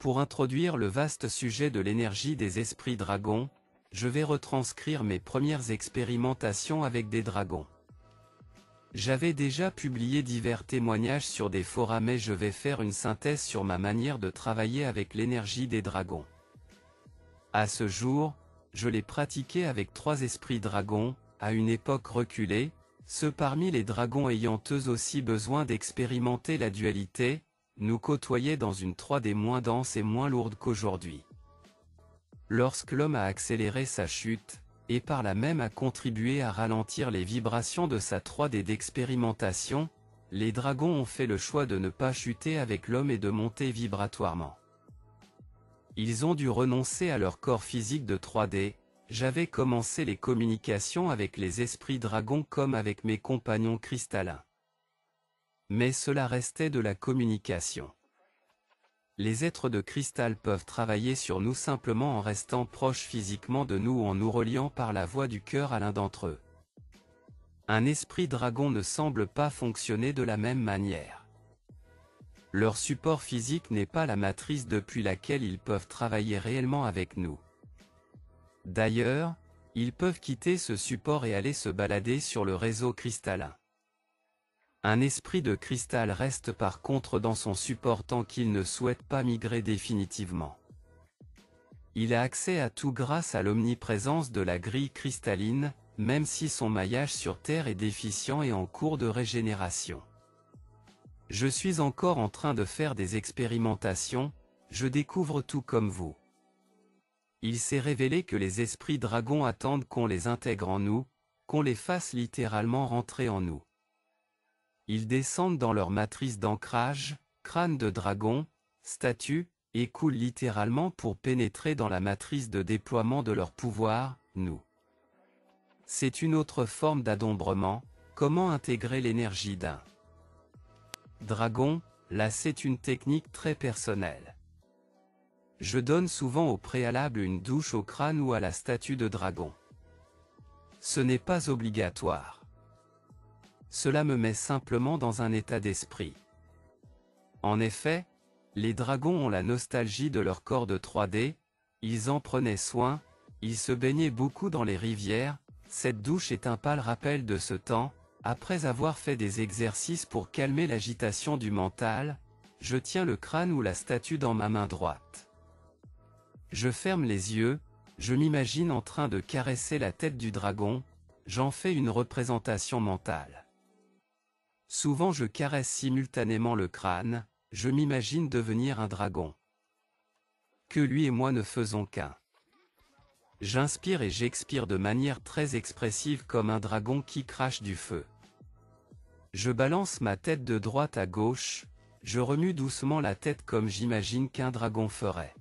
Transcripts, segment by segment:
Pour introduire le vaste sujet de l'énergie des esprits dragons, je vais retranscrire mes premières expérimentations avec des dragons. J'avais déjà publié divers témoignages sur des forums mais je vais faire une synthèse sur ma manière de travailler avec l'énergie des dragons. À ce jour, je l'ai pratiqué avec 3 esprits dragons, à une époque reculée, ceux parmi les dragons ayant eux aussi besoin d'expérimenter la dualité, nous côtoyaient dans une 3D moins dense et moins lourde qu'aujourd'hui. Lorsque l'homme a accéléré sa chute, et par là même a contribué à ralentir les vibrations de sa 3D d'expérimentation, les dragons ont fait le choix de ne pas chuter avec l'homme et de monter vibratoirement. Ils ont dû renoncer à leur corps physique de 3D, j'avais commencé les communications avec les esprits dragons comme avec mes compagnons cristallins. Mais cela restait de la communication. Les êtres de cristal peuvent travailler sur nous simplement en restant proches physiquement de nous ou en nous reliant par la voie du cœur à l'un d'entre eux. Un esprit dragon ne semble pas fonctionner de la même manière. Leur support physique n'est pas la matrice depuis laquelle ils peuvent travailler réellement avec nous. D'ailleurs, ils peuvent quitter ce support et aller se balader sur le réseau cristallin. Un esprit de cristal reste par contre dans son support tant qu'il ne souhaite pas migrer définitivement. Il a accès à tout grâce à l'omniprésence de la grille cristalline, même si son maillage sur Terre est déficient et en cours de régénération. Je suis encore en train de faire des expérimentations, je découvre tout comme vous. Il s'est révélé que les esprits dragons attendent qu'on les intègre en nous, qu'on les fasse littéralement rentrer en nous. Ils descendent dans leur matrice d'ancrage, crâne de dragon, statue, et coulent littéralement pour pénétrer dans la matrice de déploiement de leur pouvoir, nous. C'est une autre forme d'adombrement, comment intégrer l'énergie d'un dragon, là c'est une technique très personnelle. Je donne souvent au préalable une douche au crâne ou à la statue de dragon. Ce n'est pas obligatoire. Cela me met simplement dans un état d'esprit. En effet, les dragons ont la nostalgie de leur corps de 3D, ils en prenaient soin, ils se baignaient beaucoup dans les rivières, cette douche est un pâle rappel de ce temps, après avoir fait des exercices pour calmer l'agitation du mental, je tiens le crâne ou la statue dans ma main droite. Je ferme les yeux, je m'imagine en train de caresser la tête du dragon, j'en fais une représentation mentale. Souvent je caresse simultanément le crâne, je m'imagine devenir un dragon. Que lui et moi ne faisons qu'un. J'inspire et j'expire de manière très expressive comme un dragon qui crache du feu. Je balance ma tête de droite à gauche, je remue doucement la tête comme j'imagine qu'un dragon ferait.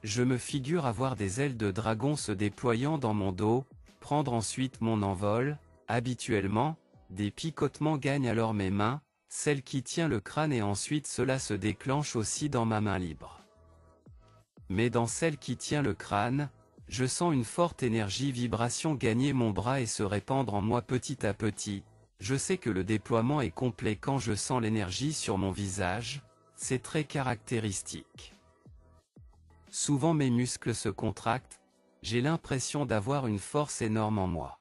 Je me figure avoir des ailes de dragon se déployant dans mon dos, prendre ensuite mon envol, habituellement, des picotements gagnent alors mes mains, celle qui tient le crâne et ensuite cela se déclenche aussi dans ma main libre. Mais dans celle qui tient le crâne, je sens une forte énergie vibration gagner mon bras et se répandre en moi petit à petit, je sais que le déploiement est complet quand je sens l'énergie sur mon visage, c'est très caractéristique. Souvent mes muscles se contractent, j'ai l'impression d'avoir une force énorme en moi.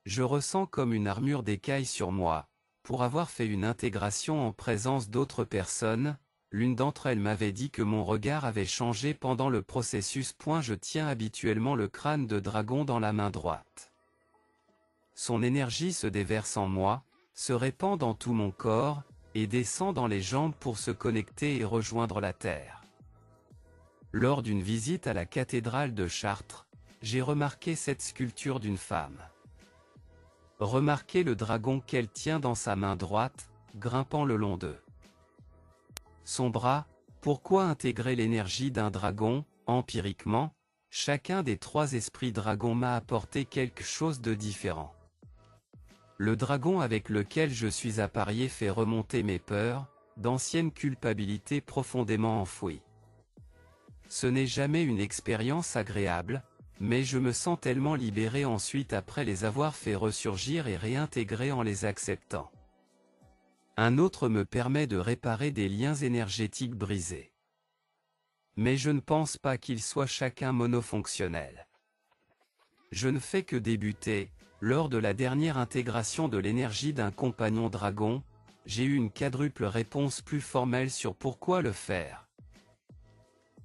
Je ressens comme une armure d'écailles sur moi, pour avoir fait une intégration en présence d'autres personnes, l'une d'entre elles m'avait dit que mon regard avait changé pendant le processus. Je tiens habituellement le crâne de dragon dans la main droite. Son énergie se déverse en moi, se répand dans tout mon corps, et descend dans les jambes pour se connecter et rejoindre la terre. Lors d'une visite à la cathédrale de Chartres, j'ai remarqué cette sculpture d'une femme. Remarquez le dragon qu'elle tient dans sa main droite, grimpant le long de son bras. Pourquoi intégrer l'énergie d'un dragon, empiriquement, Chacun des 3 esprits dragons m'a apporté quelque chose de différent. Le dragon avec lequel je suis apparié fait remonter mes peurs, d'anciennes culpabilités profondément enfouies. Ce n'est jamais une expérience agréable, mais je me sens tellement libéré ensuite après les avoir fait ressurgir et réintégrer en les acceptant. Un autre me permet de réparer des liens énergétiques brisés. Mais je ne pense pas qu'ils soient chacun monofonctionnels. Je ne fais que débuter. Lors de la dernière intégration de l'énergie d'un compagnon dragon, j'ai eu une quadruple réponse plus formelle sur pourquoi le faire.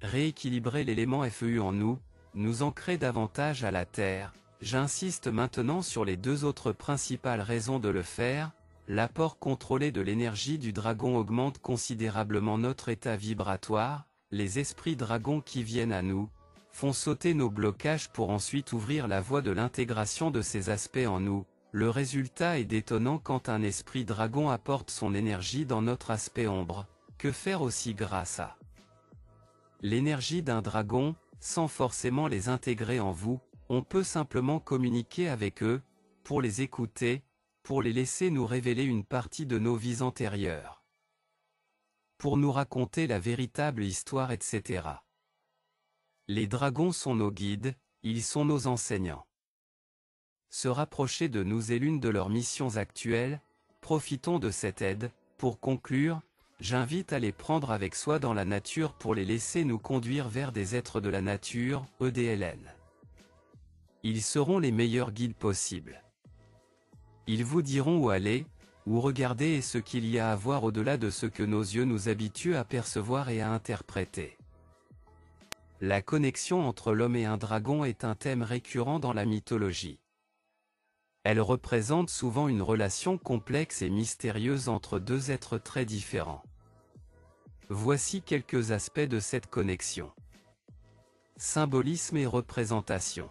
Rééquilibrer l'élément FEU en nous, nous ancrer davantage à la Terre. J'insiste maintenant sur les 2 autres principales raisons de le faire. L'apport contrôlé de l'énergie du dragon augmente considérablement notre état vibratoire. Les esprits dragons qui viennent à nous font sauter nos blocages pour ensuite ouvrir la voie de l'intégration de ces aspects en nous. Le résultat est détonnant quand un esprit dragon apporte son énergie dans notre aspect ombre. Que faire aussi grâce à l'énergie d'un dragon, sans forcément les intégrer en vous? On peut simplement communiquer avec eux, pour les écouter, pour les laisser nous révéler une partie de nos vies antérieures, pour nous raconter la véritable histoire, etc. Les dragons sont nos guides, ils sont nos enseignants. Se rapprocher de nous est l'une de leurs missions actuelles. Profitons de cette aide. Pour conclure, j'invite à les prendre avec soi dans la nature pour les laisser nous conduire vers des êtres de la nature, EDLN. Ils seront les meilleurs guides possibles. Ils vous diront où aller, où regarder et ce qu'il y a à voir au-delà de ce que nos yeux nous habituent à percevoir et à interpréter. La connexion entre l'homme et un dragon est un thème récurrent dans la mythologie. Elle représente souvent une relation complexe et mystérieuse entre 2 êtres très différents. Voici quelques aspects de cette connexion. Symbolisme et représentation.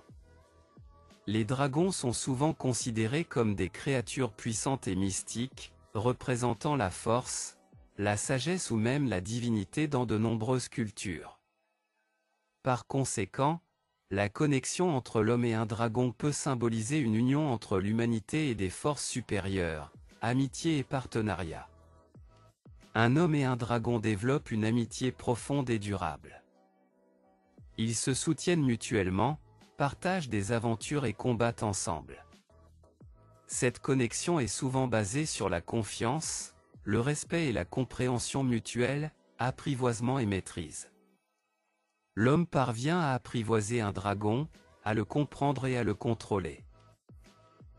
Les dragons sont souvent considérés comme des créatures puissantes et mystiques, représentant la force, la sagesse ou même la divinité dans de nombreuses cultures. Par conséquent, la connexion entre l'homme et un dragon peut symboliser une union entre l'humanité et des forces supérieures, amitié et partenariat. Un homme et un dragon développent une amitié profonde et durable. Ils se soutiennent mutuellement, partagent des aventures et combattent ensemble. Cette connexion est souvent basée sur la confiance, le respect et la compréhension mutuelle, apprivoisement et maîtrise. L'homme parvient à apprivoiser un dragon, à le comprendre et à le contrôler.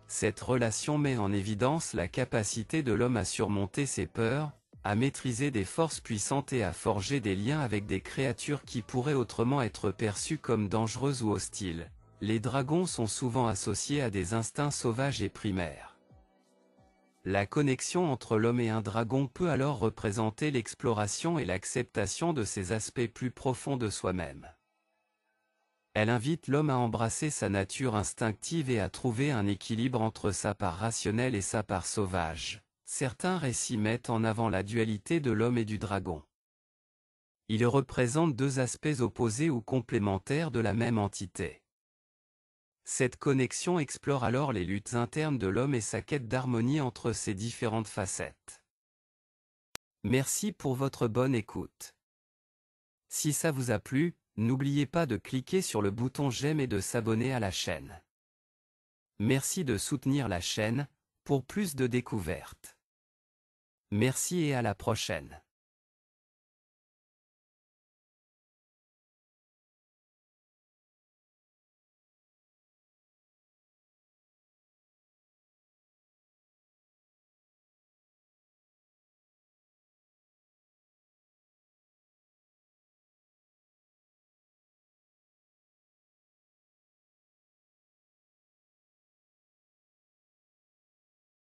Cette relation met en évidence la capacité de l'homme à surmonter ses peurs, à maîtriser des forces puissantes et à forger des liens avec des créatures qui pourraient autrement être perçues comme dangereuses ou hostiles. Les dragons sont souvent associés à des instincts sauvages et primaires. La connexion entre l'homme et un dragon peut alors représenter l'exploration et l'acceptation de ces aspects plus profonds de soi-même. Elle invite l'homme à embrasser sa nature instinctive et à trouver un équilibre entre sa part rationnelle et sa part sauvage. Certains récits mettent en avant la dualité de l'homme et du dragon. Ils représentent 2 aspects opposés ou complémentaires de la même entité. Cette connexion explore alors les luttes internes de l'homme et sa quête d'harmonie entre ces différentes facettes. Merci pour votre bonne écoute. Si ça vous a plu, n'oubliez pas de cliquer sur le bouton j'aime et de s'abonner à la chaîne. Merci de soutenir la chaîne, pour plus de découvertes. Merci et à la prochaine.